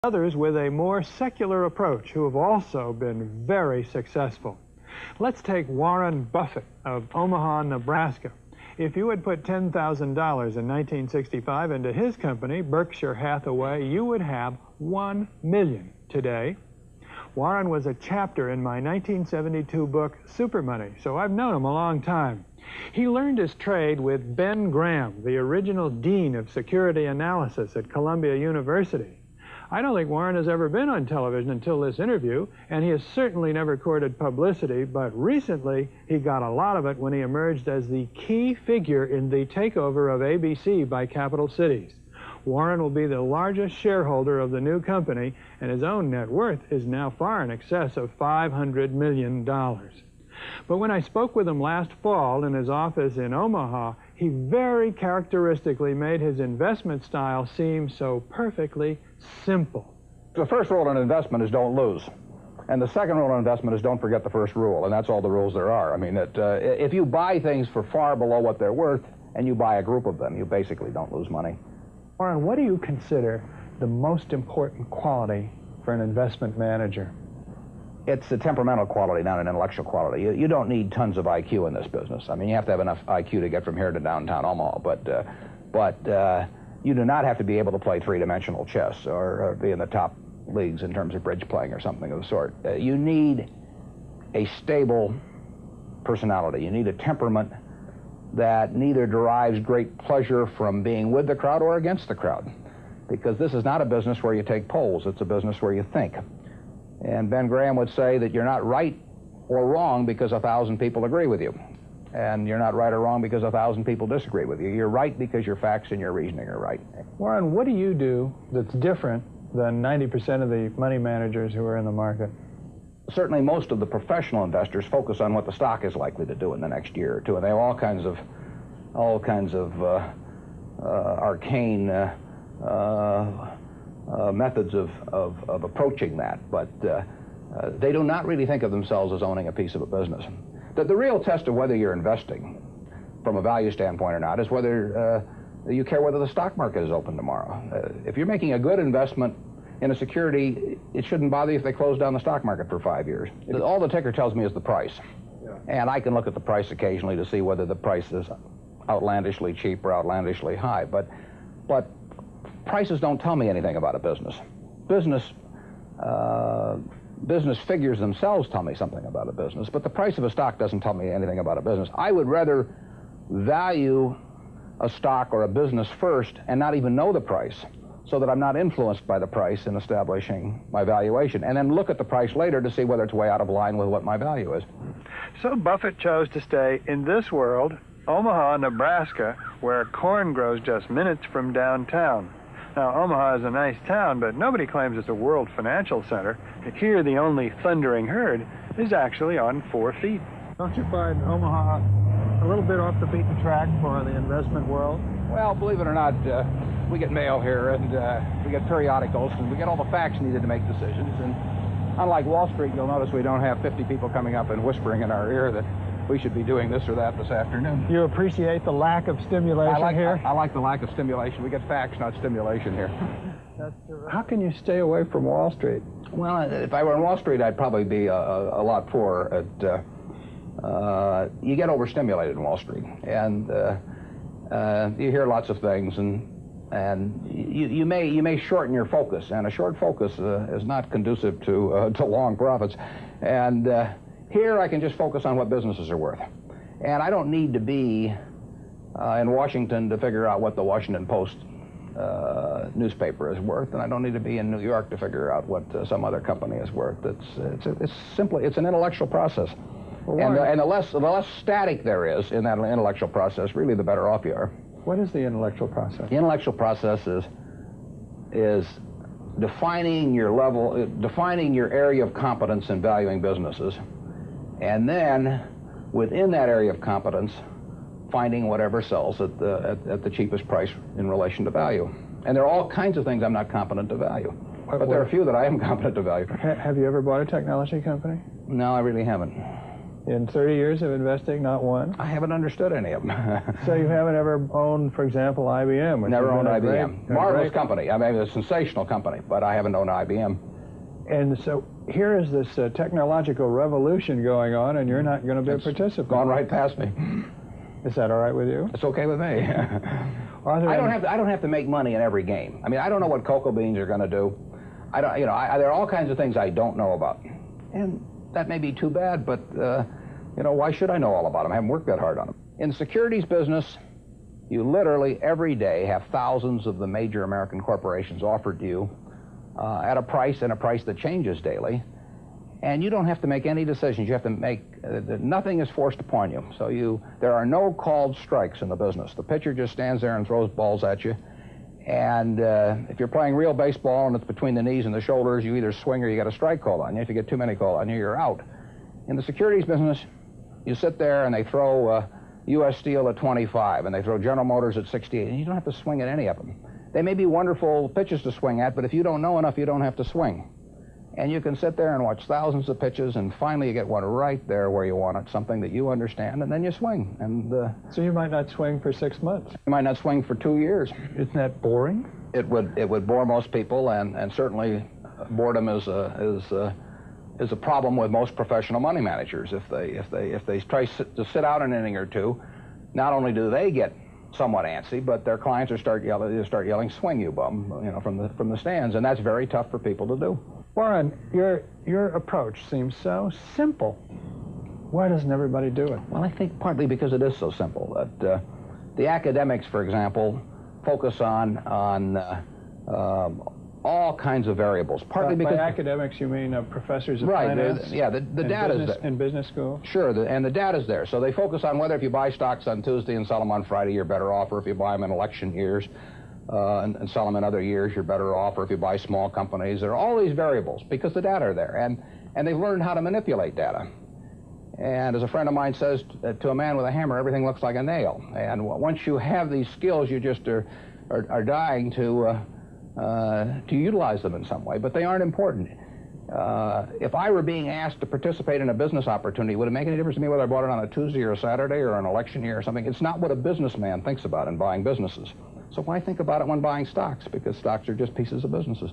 Others with a more secular approach who have also been very successful. Let's take Warren Buffett of Omaha, Nebraska. If you had put $10,000 in 1965 into his company, Berkshire Hathaway, you would have $1 million today. Warren was a chapter in my 1972 book, Super Money, so I've known him a long time. He learned his trade with Ben Graham, the original dean of security analysis at Columbia University. I don't think Warren has ever been on television until this interview, and he has certainly never courted publicity, but recently he got a lot of it when he emerged as the key figure in the takeover of ABC by Capital Cities. Warren will be the largest shareholder of the new company, and his own net worth is now far in excess of $500 million. But when I spoke with him last fall in his office in Omaha, he very characteristically made his investment style seem so perfectly simple. The first rule in investment is don't lose. And the second rule in investment is don't forget the first rule, and that's all the rules there are. I mean, if you buy things for far below what they're worth and you buy a group of them, you basically don't lose money. Warren, what do you consider the most important quality for an investment manager? It's a temperamental quality, not an intellectual quality. You don't need tons of IQ in this business. I mean, you have to have enough IQ to get from here to downtown Omaha, but you do not have to be able to play three-dimensional chess or be in the top leagues in terms of bridge playing or something of the sort. You need a stable personality. You need a temperament that neither derives great pleasure from being with the crowd or against the crowd, because this is not a business where you take polls. It's a business where you think. And Ben Graham would say that you're not right or wrong because 1,000 people agree with you. And you're not right or wrong because 1,000 people disagree with you. You're right because your facts and your reasoning are right. Warren, what do you do that's different than 90% of the money managers who are in the market? Certainly most of the professional investors focus on what the stock is likely to do in the next year or two, and they have all kinds of arcane methods of approaching that, but they do not really think of themselves as owning a piece of a business. The real test of whether you're investing from a value standpoint or not is whether you care whether the stock market is open tomorrow. If you're making a good investment in a security, it shouldn't bother you if they close down the stock market for 5 years. All the ticker tells me is the price. Yeah. And I can look at the price occasionally to see whether the price is outlandishly cheap or outlandishly high. But prices don't tell me anything about a business. Business figures themselves tell me something about a business, but the price of a stock doesn't tell me anything about a business. I would rather value a stock or a business first and not even know the price, so that I'm not influenced by the price in establishing my valuation, and then look at the price later to see whether it's way out of line with what my value is. So Buffett chose to stay in this world, Omaha, Nebraska, where corn grows just minutes from downtown. Now, Omaha is a nice town, but nobody claims it's a world financial center. Here, the only thundering herd is actually on 4 feet. Don't you find Omaha a little bit off the beaten track for the investment world? Well, believe it or not, we get mail here, and we get periodicals, and we get all the facts needed to make decisions. And unlike Wall Street, you'll notice we don't have 50 people coming up and whispering in our ear that we should be doing this or that this afternoon. You appreciate the lack of stimulation here? I like the lack of stimulation. We get facts, not stimulation here. That's true. How can you stay away from Wall Street? Well, if I were on Wall Street, I'd probably be a lot poorer. You get overstimulated in Wall Street, and you hear lots of things, and you may shorten your focus, and a short focus is not conducive to long profits. And here I can just focus on what businesses are worth, and I don't need to be in Washington to figure out what the Washington Post newspaper is worth, and I don't need to be in New York to figure out what some other company is worth. It's an intellectual process. Well, and the less static there is in that intellectual process, really the better off you are. What is the intellectual process? The intellectual process is defining your area of competence in valuing businesses, and then within that area of competence, finding whatever sells at the cheapest price in relation to value. And there are all kinds of things I'm not competent to value, but there are a few that I am competent to value. Have you ever bought a technology company? No, I really haven't. In 30 years of investing, not one? I haven't understood any of them. So you haven't ever owned, for example, IBM? Which Never owned IBM. Marvelous company. I mean, a sensational company, but I haven't owned IBM. And so here is this technological revolution going on, and you're not going to be a participant. Gone right past me. Is that all right with you? It's okay with me. I don't have to make money in every game. I mean, I don't know what cocoa beans are going to do. There are all kinds of things I don't know about, and that may be too bad. But why should I know all about them? I haven't worked that hard on them. In the securities business, you literally every day have thousands of the major American corporations offered to you at a price that changes daily. And you don't have to make any decisions. You have to make, nothing is forced upon you. So there are no called strikes in the business. The pitcher just stands there and throws balls at you. And if you're playing real baseball and it's between the knees and the shoulders, you either swing or you got a strike called on you. If you get too many called on you, you're out. In the securities business, you sit there and they throw U.S. Steel at 25 and they throw General Motors at 68, and you don't have to swing at any of them. They may be wonderful pitches to swing at, but if you don't know enough, you don't have to swing. And you can sit there and watch thousands of pitches, and finally you get one right there where you want it, something that you understand, and then you swing. And so you might not swing for 6 months. You might not swing for 2 years. Isn't that boring? It would bore most people, and certainly boredom is a problem with most professional money managers. If they try to sit out an inning or two, not only do they get somewhat antsy, but their clients start yelling, "Swing, you bum!" from the stands, and that's very tough for people to do. Warren, your approach seems so simple. Why doesn't everybody do it? Well, I think partly because it is so simple. That the academics, for example, focus on all kinds of variables. Partly because by academics you mean professors of right, finance? Yeah, the data's there. In business school? Sure, and the data's there. So they focus on whether if you buy stocks on Tuesday and sell them on Friday, you're better off, or if you buy them in election years and sell them in other years, you're better off, or if you buy small companies. There are all these variables because the data are there, and they've learned how to manipulate data. And as a friend of mine says, to a man with a hammer, everything looks like a nail. And once you have these skills, you just are dying to utilize them in some way, but they aren't important. If I were being asked to participate in a business opportunity, would it make any difference to me whether I bought it on a Tuesday or a Saturday or an election year or something? It's not what a businessman thinks about in buying businesses. So why think about it when buying stocks? Because stocks are just pieces of businesses.